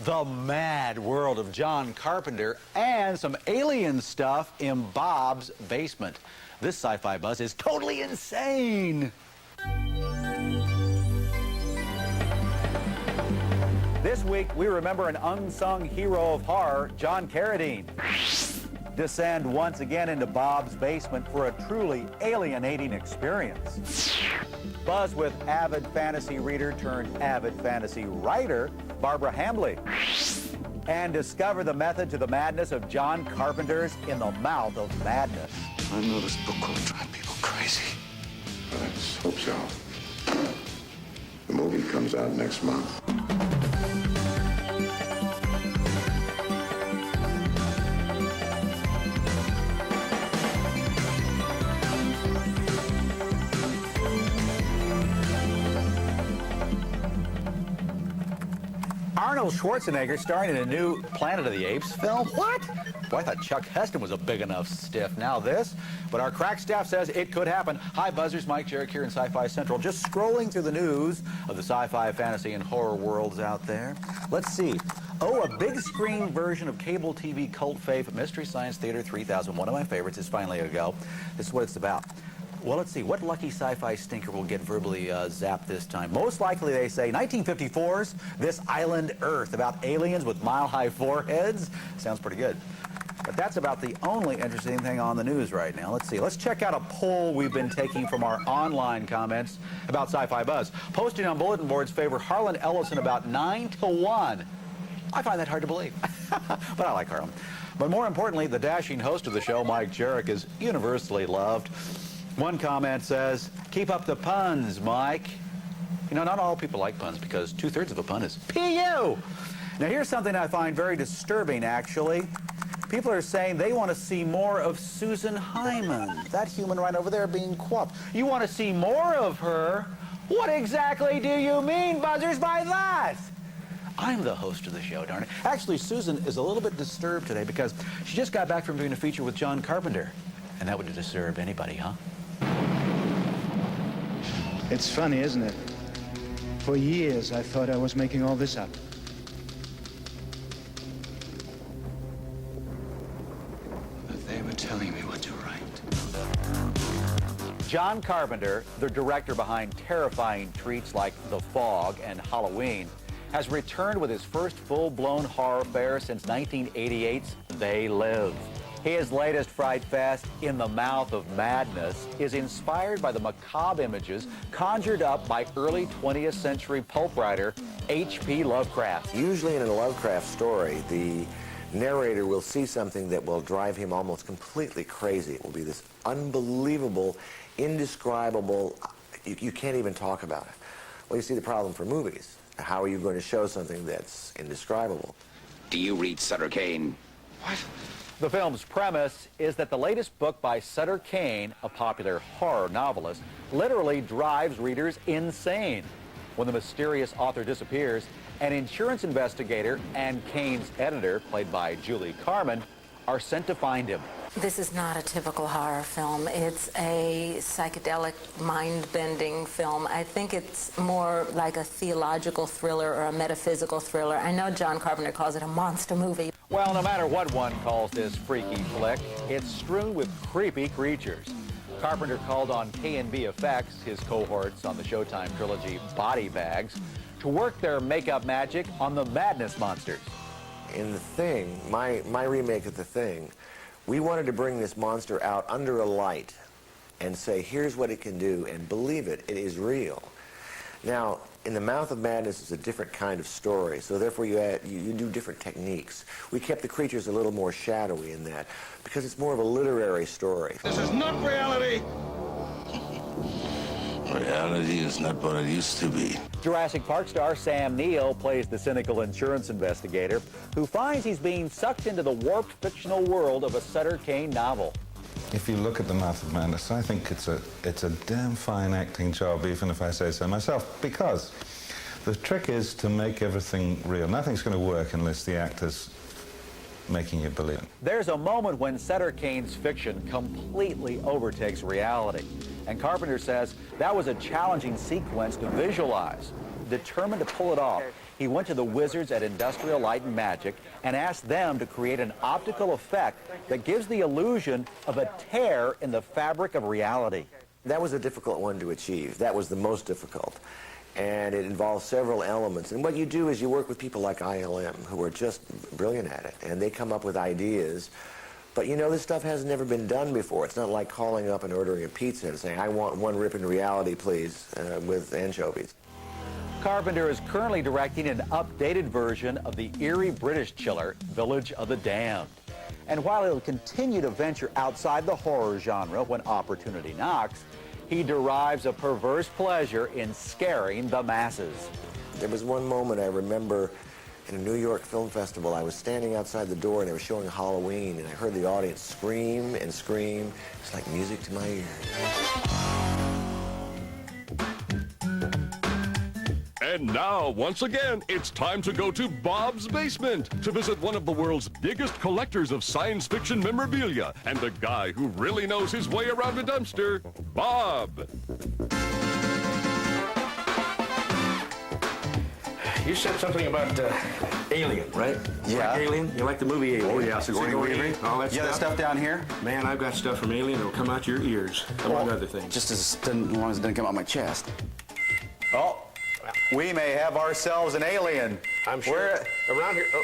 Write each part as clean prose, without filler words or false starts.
the mad world of John Carpenter, and some alien stuff in Bob's basement. This Sci-Fi Buzz is totally insane. This week, we remember an unsung hero of horror, John Carradine. Descend once again into Bob's basement for a truly alienating experience. Buzz with avid fantasy reader turned avid fantasy writer, Barbra Hambly. And discover the method to the madness of John Carpenter's In the Mouth of Madness. I know this book will drive people crazy. Let's hope so. The movie comes out next month. Arnold Schwarzenegger starring in a new Planet of the Apes film? What? Boy, I thought Chuck Heston was a big enough stiff. Now this. But our crack staff says it could happen. Hi, Buzzers. Mike Jarek here in Sci-Fi Central. Just scrolling through the news of the sci-fi, fantasy, and horror worlds out there. Let's see. Oh, a big screen version of cable TV cult fave Mystery Science Theater 3000. One of my favorites is finally a go. This is what it's about. Well, let's see. What lucky sci-fi stinker will get verbally zapped this time? Most likely, they say, 1954's This Island Earth, about aliens with mile-high foreheads. Sounds pretty good. But that's about the only interesting thing on the news right now. Let's see. Let's check out a poll we've been taking from our online comments about Sci-Fi Buzz. Posting on bulletin boards favor Harlan Ellison about 9-1. I find that hard to believe, but I like Harlan. But more importantly, the dashing host of the show, Mike Jarek, is universally loved. One comment says, keep up the puns, Mike. You know, not all people like puns because 2/3 of a pun is P.U. Now, here's something I find very disturbing, actually. People are saying they want to see more of Susan Hyman, that human right over there being quaffed. You want to see more of her? What exactly do you mean, Buzzers, by that? I'm the host of the show, darn it. Actually, Susan is a little bit disturbed today because she just got back from doing a feature with John Carpenter. And that would disturb anybody, huh? It's funny, isn't it? For years, I thought I was making all this up. But they were telling me what to write. John Carpenter, the director behind terrifying treats like The Fog and Halloween, has returned with his first full-blown horror fare since 1988's They Live. His latest fright fest, In the Mouth of Madness, is inspired by the macabre images conjured up by early 20th century pulp writer H.P. Lovecraft. Usually in a Lovecraft story, the narrator will see something that will drive him almost completely crazy. It will be this unbelievable, indescribable, you can't even talk about it. Well, you see the problem for movies. How are you going to show something that's indescribable? Do you read Sutter Kane? What? The film's premise is that the latest book by Sutter Kane, a popular horror novelist, literally drives readers insane. When the mysterious author disappears, an insurance investigator and Kane's editor, played by Julie Carmen, are sent to find him. This is not a typical horror film. It's a psychedelic, mind-bending film. I think it's more like a theological thriller or a metaphysical thriller. I know John Carpenter calls it a monster movie. Well, no matter what one calls this freaky flick, it's strewn with creepy creatures. Carpenter called on K&B Effects, his cohorts on the Showtime trilogy Body Bags, to work their makeup magic on the Madness monsters. In The Thing, my remake of The Thing, we wanted to bring this monster out under a light and say, here's what it can do, and believe it, it is real. Now, In the Mouth of Madness is a different kind of story, so therefore you do different techniques. We kept the creatures a little more shadowy in that, because it's more of a literary story. This is not reality! Reality is not what it used to be. Jurassic Park star Sam Neill plays the cynical insurance investigator who finds he's being sucked into the warped fictional world of a Sutter Kane novel. If you look at The Mouth of Madness, I think it's a damn fine acting job, even if I say so myself, because the trick is to make everything real. Nothing's going to work unless the actor's making you believe it. There's a moment when Sutter Kane's fiction completely overtakes reality. And Carpenter says that was a challenging sequence to visualize. Determined to pull it off, he he went to the wizards at Industrial Light and Magic and asked them to create an optical effect that gives the illusion of a tear in the fabric of reality. That was a difficult one to achieve. That was the most difficult. And it involves several elements. And what you do is you work with people like ILM, who are just brilliant at it, and they come up with ideas. But you know, this stuff has never been done before. It's not like calling up and ordering a pizza and saying, I want one rip in reality, please, with anchovies. Carpenter is currently directing an updated version of the eerie British chiller, Village of the Damned. And while he'll continue to venture outside the horror genre when opportunity knocks, he derives a perverse pleasure in scaring the masses. There was one moment I remember in a New York film festival. I was standing outside the door and they were showing Halloween, and I heard the audience scream and scream. It's like music to my ears. And now, once again, it's time to go to Bob's Basement to visit one of the world's biggest collectors of science fiction memorabilia and the guy who really knows his way around a dumpster, Bob. You said something about Alien, right? You Yeah. like Alien? You like the movie Alien? Oh, yeah, Sigourney Weaver. All that Yeah, the stuff down here? Man, I've got stuff from Alien that'll come out your ears, among other things. Just as long as it doesn't come out my chest. Oh, we may have ourselves an alien. I'm sure. Around here. Oh.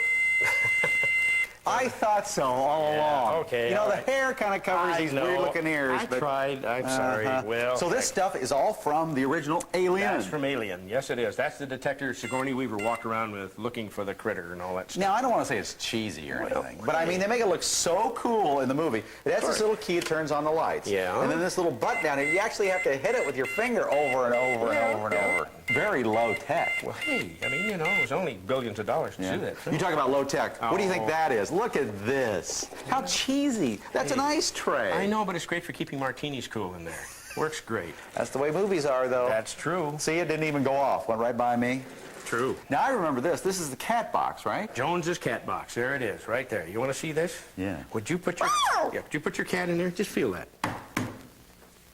I thought so all along. okay, You know, all the right. hair kind of covers these weird-looking ears. I tried. I'm sorry. Well, so this stuff is all from the original Alien. That's from Alien. Yes, it is. That's the detector Sigourney Weaver walked around with, looking for the critter and all that stuff. Now, I don't want to say it's cheesy or anything, but I mean, they make it look so cool in the movie. It has this little key that turns on the lights. Yeah. And then this little button down here, you actually have to hit it with your finger over and over and over and over. Very low tech. Well, hey, I mean, you know, it was only billions of dollars to do that. You talk about low tech. What do you think that is? Look at this. How cheesy. That's an ice tray. I know, but it's great for keeping martinis cool in there. Works great. That's the way movies are, though. That's true. See, it didn't even go off. Went right by me. True. Now, I remember this. This is the cat box, right? Jones's cat box. There it is, right there. You want to see this? Yeah. Would you put your would you put your cat in there? Just feel that.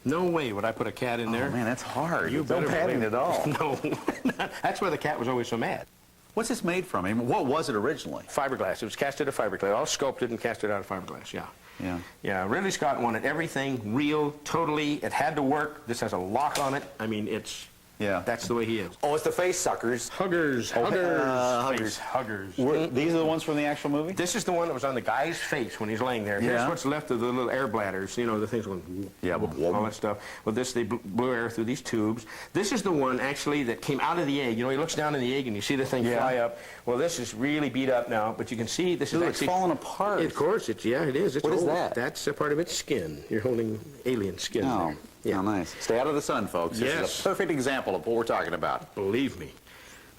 No way would I put a cat in there. Oh, man, that's hard. You It's no better padding believe at all. No. That's why the cat was always so mad. What's this made from? I mean, what was it originally? Fiberglass. It was cast out of fiberglass. All sculpted and casted out of fiberglass, yeah. Yeah. Yeah, Ridley Scott wanted everything real, totally. It had to work. This has a lock on it. I mean, it's... Yeah. That's the way he is. Oh, it's the face suckers. Huggers. huggers. Face huggers. These are the ones from the actual movie? This is the one that was on the guy's face when he's laying there. Here's Yeah. what's left of the little air bladders, you know, the things going, Yeah, all that stuff. Well, this, they blew air through these tubes. This is the one, actually, that came out of the egg. You know, he looks down in the egg and you see the thing fly up. Well, this is really beat up now, but you can see this is Ooh, actually... it's falling apart. Of course, it is. It's What is old. that? That's a part of its skin. You're holding alien skin Oh, there. Yeah. how nice. Stay out of the sun, folks. This is Yes. a perfect example of what we're talking about. Believe me.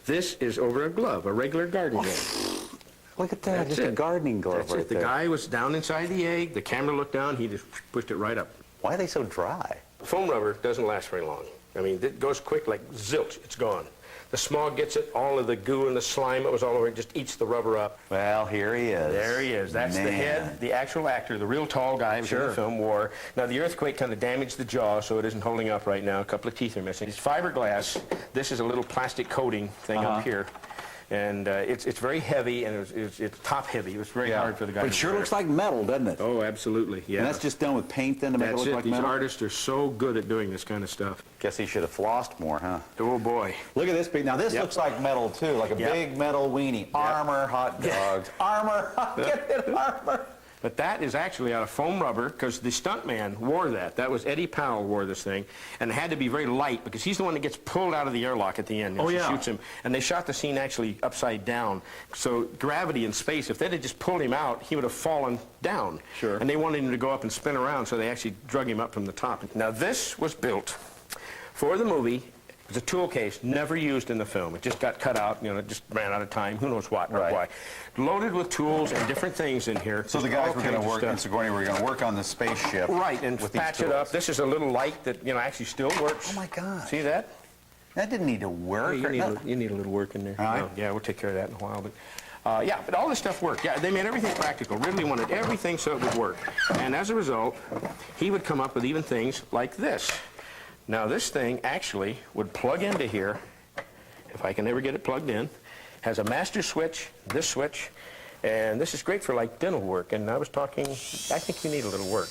This is over a glove, a regular garden glove. Look at that. That's just a it. gardening glove That's right it. The there. guy was down inside the egg. The camera looked down. He just pushed it right up. Why are they so dry? Foam rubber doesn't last very long. I mean, it goes quick like zilch. It's gone. The smog gets it. All of the goo and the slime that was all over it just eats the rubber up. Well, here he is. There he is. That's the Man. head, the actual actor, the real tall guy who in the film wore. Now, the earthquake kind of damaged the jaw, so it isn't holding up right now. A couple of teeth are missing. It's fiberglass. This is a little plastic coating thing up here. And it's very heavy, and it's top heavy. It was very hard for the guy But to it sure wear. looks like metal, doesn't it? Oh, absolutely, yeah. And that's just done with paint then to make it That's look it. like These metal? artists are so good at doing this kind of stuff. Guess he should have flossed more, huh? Oh, boy. Look at this big. Now, this Yep. looks like metal, too, like a Yep. big metal weenie. Armor, hot dogs. Armor, get it, armor. But that is actually out of foam rubber, because the stuntman wore that. That was Eddie Powell wore this thing, and it had to be very light, because he's the one that gets pulled out of the airlock at the end. Oh, She yeah. shoots him, and they shot the scene actually upside down. So gravity and space, if they had just pulled him out, he would have fallen down. Sure. And they wanted him to go up and spin around, so they actually drug him up from the top. Now, this was built for the movie. It was a tool case, never used in the film. It just got cut out, you know, it just ran out of time. Who knows what or Right. why. Loaded with tools and different things in here. So the Just guys all were going kinds to of work, stuff. and Sigourney were going to work on the spaceship. Right, and with these patch it tools. up. This is a little light that, you know, actually still works. Oh, my God. See that? That didn't need to Oh, work. you need a little work in there. All right. No, yeah, we'll take care of that in a while. But yeah, but all this stuff worked. Yeah, they made everything practical. Ridley wanted everything so it would work. And as a result, he would come up with even things like this. Now, this thing actually would plug into here, if I can ever get it plugged in, Has a master switch, this switch, and this is great for like dental work. And I was talking, I think you need a little work.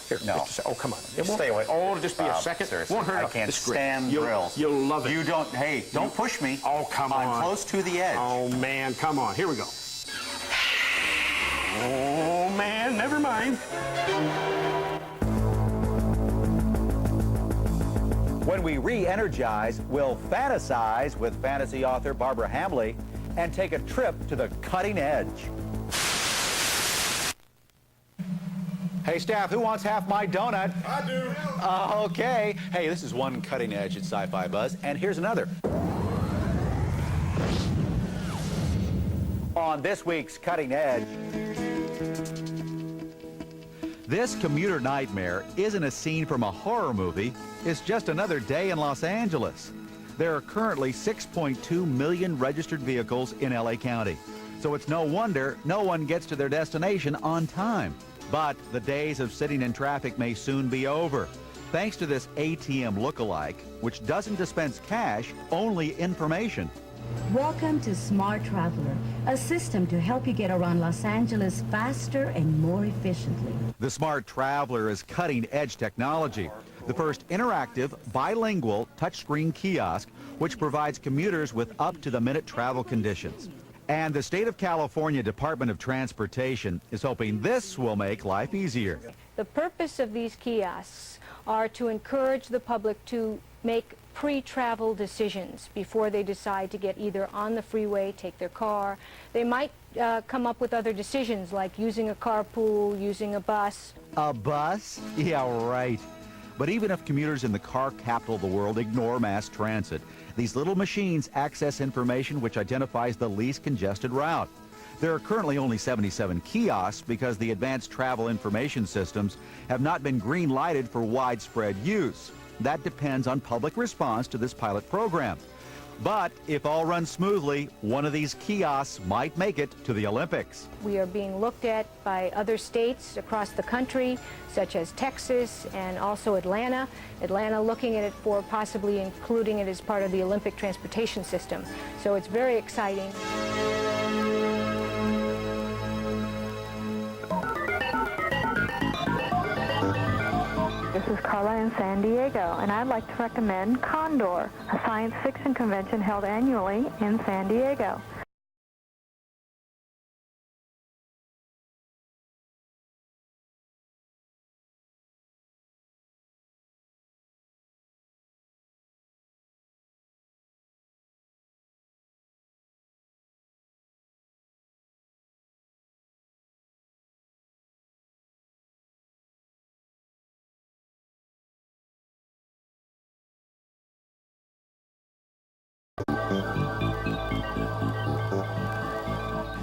Here, no. just a oh, come on. It won't, Stay away. Oh, just be a second. Seriously, Won't hurt. I can't This is great. stand drills. You'll love it. You don't, hey, don't push me. Oh, come on. I'm close to the edge. Oh, man, come on. Here we go. Oh, man, never mind. When we re-energize, we'll fantasize with fantasy author Barbra Hambly and take a trip to the cutting edge. Hey, staff, who wants half my donut? I do. Okay. Hey, this is one cutting edge at Sci-Fi Buzz, and here's another. On this week's Cutting Edge, this commuter nightmare isn't a scene from a horror movie. It's just another day in Los Angeles. There are currently 6.2 million registered vehicles in LA County. So it's no wonder no one gets to their destination on time. But the days of sitting in traffic may soon be over, thanks to this ATM lookalike, which doesn't dispense cash, only information. Welcome to Smart Traveler, a system to help you get around Los Angeles faster and more efficiently. The Smart Traveler is cutting-edge technology, the first interactive, bilingual, touchscreen kiosk which provides commuters with up-to-the-minute travel conditions. And the State of California Department of Transportation is hoping this will make life easier. The purpose of these kiosks are to encourage the public to make pre-travel decisions before they decide to get either on the freeway, take their car. They might come up with other decisions like using a carpool, using a bus. A bus? Yeah, right. But even if commuters in the car capital of the world ignore mass transit, these little machines access information which identifies the least congested route. There are currently only 77 kiosks because the advanced travel information systems have not been green-lighted for widespread use. That depends on public response to this pilot program. But if all runs smoothly, one of these kiosks might make it to the Olympics. We are being looked at by other states across the country, such as Texas and also Atlanta. Atlanta looking at it for possibly including it as part of the Olympic transportation system. So it's very exciting. This is Carla in San Diego, and I'd like to recommend Condor, a science fiction convention held annually in San Diego.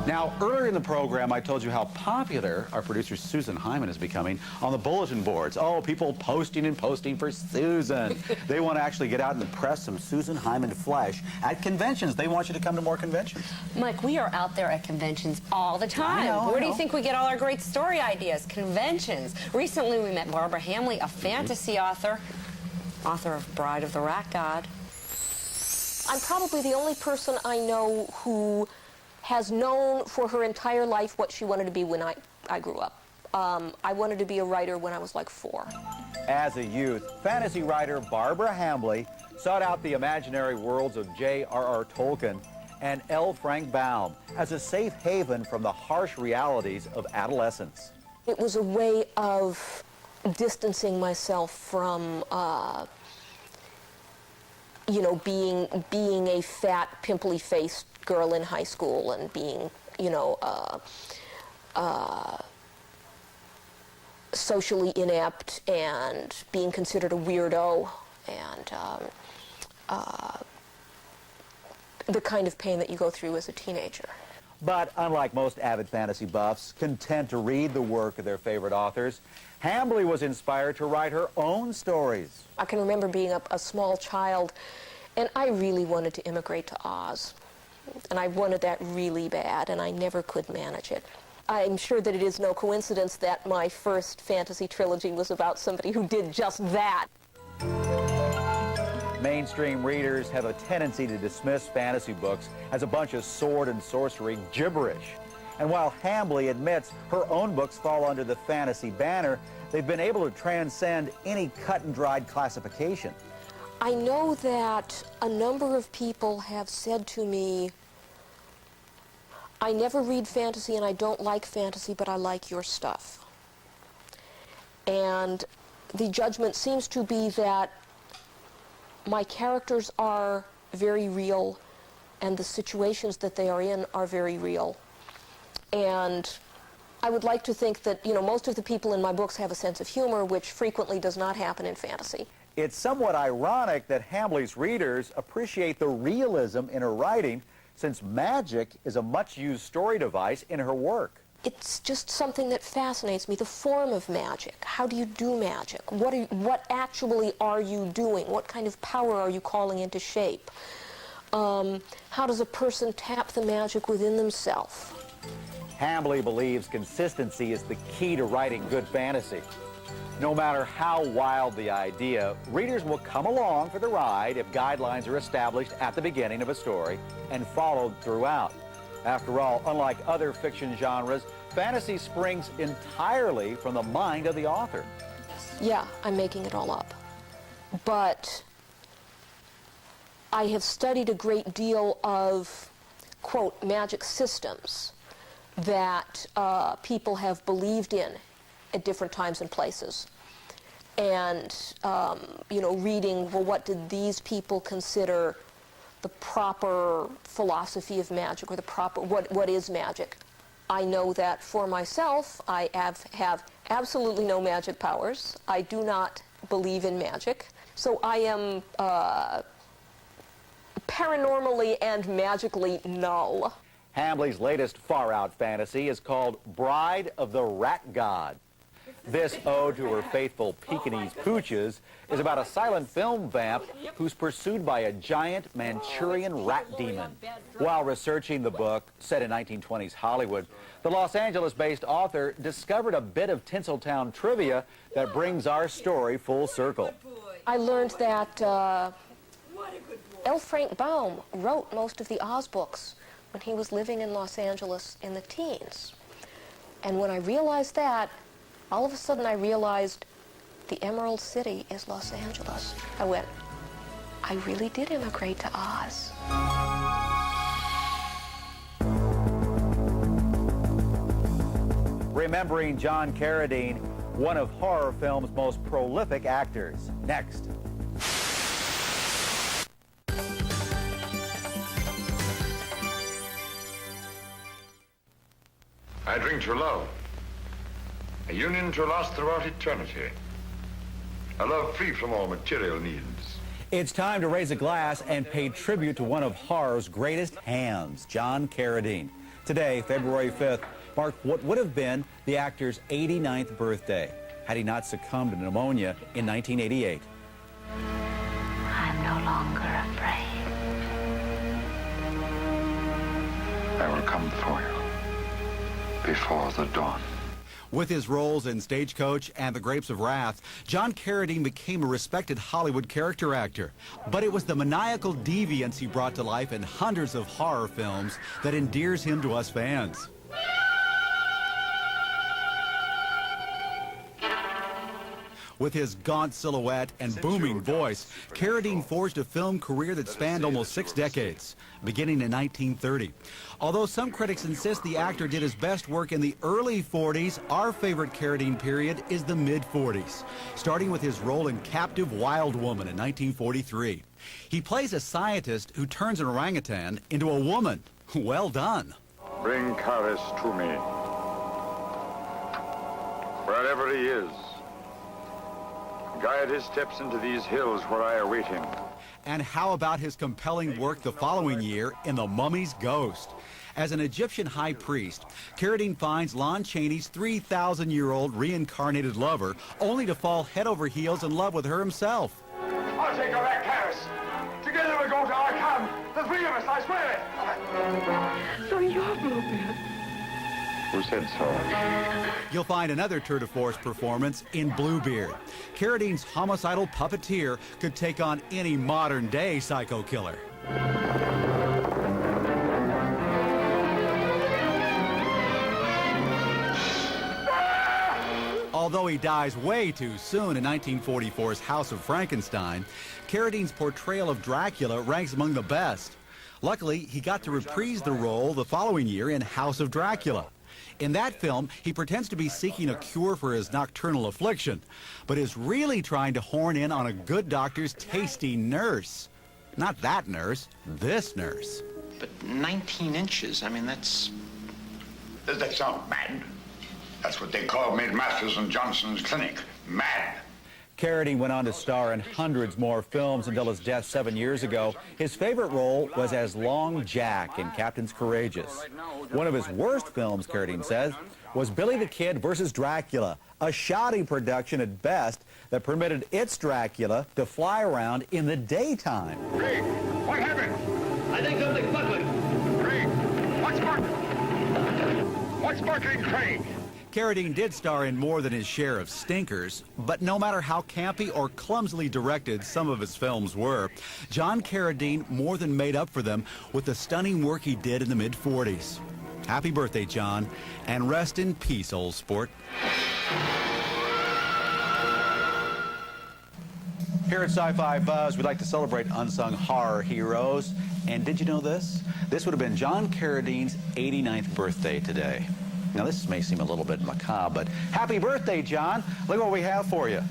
Now, earlier in the program, I told you how popular our producer Susan Hyman is becoming on the bulletin boards. Oh, people posting and posting for Susan. They want to actually get out and impress some Susan Hyman flesh at conventions. They want you to come to more conventions. Mike, we are out there at conventions all the time. Where do you think we get all our great story ideas? Conventions. Recently, we met Barbra Hambly, a fantasy author of Bride of the Rat God. I'm probably the only person I know who has known for her entire life what she wanted to be when I grew up. I wanted to be a writer when I was like 4. As a youth, fantasy writer Barbra Hambly sought out the imaginary worlds of J.R.R. Tolkien and L. Frank Baum as a safe haven from the harsh realities of adolescence. It was a way of distancing myself from you know, being a fat, pimply-faced girl in high school and being, you know, socially inept and being considered a weirdo and the kind of pain that you go through as a teenager. But unlike most avid fantasy buffs, content to read the work of their favorite authors, Hambly was inspired to write her own stories. I can remember being a small child, and I really wanted to immigrate to Oz. And I wanted that really bad, and I never could manage it. I'm sure that it is no coincidence that my first fantasy trilogy was about somebody who did just that. Mainstream readers have a tendency to dismiss fantasy books as a bunch of sword and sorcery gibberish. And while Hambly admits her own books fall under the fantasy banner, they've been able to transcend any cut-and-dried classification. I know that a number of people have said to me, I never read fantasy and I don't like fantasy, but I like your stuff. And the judgment seems to be that my characters are very real and the situations that they are in are very real. And I would like to think that, you know, most of the people in my books have a sense of humor, which frequently does not happen in fantasy. It's somewhat ironic that Hambly's readers appreciate the realism in her writing, since magic is a much-used story device in her work. It's just something that fascinates me, the form of magic. How do you do magic? What actually are you doing? What kind of power are you calling into shape? How does a person tap the magic within themselves? Hambly believes consistency is the key to writing good fantasy. No matter how wild the idea, readers will come along for the ride if guidelines are established at the beginning of a story and followed throughout. After all, unlike other fiction genres, fantasy springs entirely from the mind of the author. Yeah, I'm making it all up. But I have studied a great deal of, quote, magic systems that people have believed in at different times and places. And, you know, reading, well, what did these people consider the proper philosophy of magic, or the proper, what is magic? I know that for myself, I have absolutely no magic powers. I do not believe in magic. So I am paranormally and magically null. Hambly's latest far-out fantasy is called Bride of the Rat God. This ode to her faithful Pekingese pooches is about a silent film vamp who's pursued by a giant Manchurian rat demon. While researching the book, set in 1920s Hollywood, the Los Angeles-based author discovered a bit of Tinseltown trivia that brings our story full circle. I learned that L. Frank Baum wrote most of the Oz books when he was living in Los Angeles in the teens. And when I realized that, all of a sudden I realized the Emerald City is Los Angeles. I went, I really did immigrate to Oz. Remembering John Carradine, one of horror film's most prolific actors. Next. I drink to love. A union to last throughout eternity. A love free from all material needs. It's time to raise a glass and pay tribute to one of horror's greatest hands, John Carradine. Today, February 5th, marked what would have been the actor's 89th birthday, had he not succumbed to pneumonia in 1988. I'm no longer afraid. I will come for you before the dawn. With his roles in Stagecoach and The Grapes of Wrath, John Carradine became a respected Hollywood character actor. But it was the maniacal deviance he brought to life in hundreds of horror films that endears him to us fans. With his gaunt silhouette and booming voice, Carradine forged a film career that spanned almost 6 decades, beginning in 1930. Although some critics insist the actor did his best work in the early 40s, our favorite Carradine period is the mid-40s, starting with his role in Captive Wild Woman in 1943. He plays a scientist who turns an orangutan into a woman. Well done. Bring Karis to me. Wherever he is, guide his steps into these hills where I await him. And how about his compelling work the following year in The Mummy's Ghost? As an Egyptian high priest, Carradine finds Lon Chaney's 3,000-year-old reincarnated lover, only to fall head over heels in love with her himself. I'll take her back, Karis. Together we'll go to our camp. The three of us, I swear it. So you're Bluebeard. Who said so? You'll find another tour de force performance in Bluebeard. Carradine's homicidal puppeteer could take on any modern-day psycho killer. Although he dies way too soon in 1944's House of Frankenstein, Carradine's portrayal of Dracula ranks among the best. Luckily, he got to reprise the role the following year in House of Dracula. In that film, he pretends to be seeking a cure for his nocturnal affliction, but is really trying to horn in on a good doctor's tasty nurse. Not that nurse, this nurse. But 19 inches, I mean, that's... Does that sound mad? That's what they call me at Masters and Johnson's clinic. Mad. Carradine went on to star in hundreds more films until his death 7 years ago. His favorite role was as Long Jack in Captain's Courageous. One of his worst films, Carradine says, was Billy the Kid versus Dracula, a shoddy production at best that permitted its Dracula to fly around in the daytime. Craig, what happened? I think something's buckling. Craig, what's sparkling? What's sparkling, Craig? Carradine did star in more than his share of stinkers, but no matter how campy or clumsily directed some of his films were, John Carradine more than made up for them with the stunning work he did in the mid-40s. Happy birthday, John, and rest in peace, old sport. Here at Sci-Fi Buzz, we like to celebrate unsung horror heroes. And did you know this? This would have been John Carradine's 89th birthday today. Now, this may seem a little bit macabre, but happy birthday, John. Look what we have for you.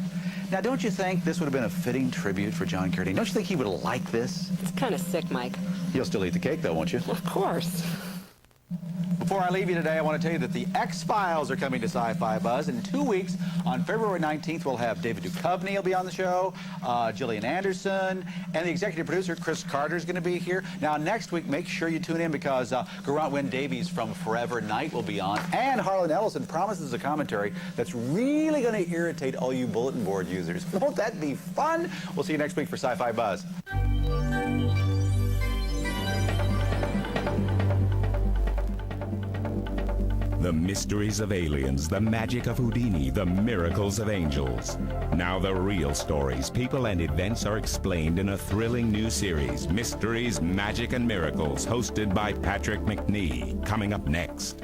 Now, don't you think this would have been a fitting tribute for John Carradine? Don't you think he would have liked this? It's kind of sick, Mike. You'll still eat the cake, though, won't you? Of course. Before I leave you today, I want to tell you that the X-Files are coming to Sci-Fi Buzz. In 2 weeks, on February 19th, we'll have David Duchovny will be on the show, Gillian Anderson, and the executive producer, Chris Carter, is going to be here. Now, next week, make sure you tune in because Geraint Wynn Davies from Forever Night will be on, and Harlan Ellison promises a commentary that's really going to irritate all you bulletin board users. Won't that be fun? We'll see you next week for Sci-Fi Buzz. The mysteries of aliens, the magic of Houdini, the miracles of angels. Now the real stories, people, and events are explained in a thrilling new series, Mysteries, Magic, and Miracles, hosted by Patrick McNee. Coming up next.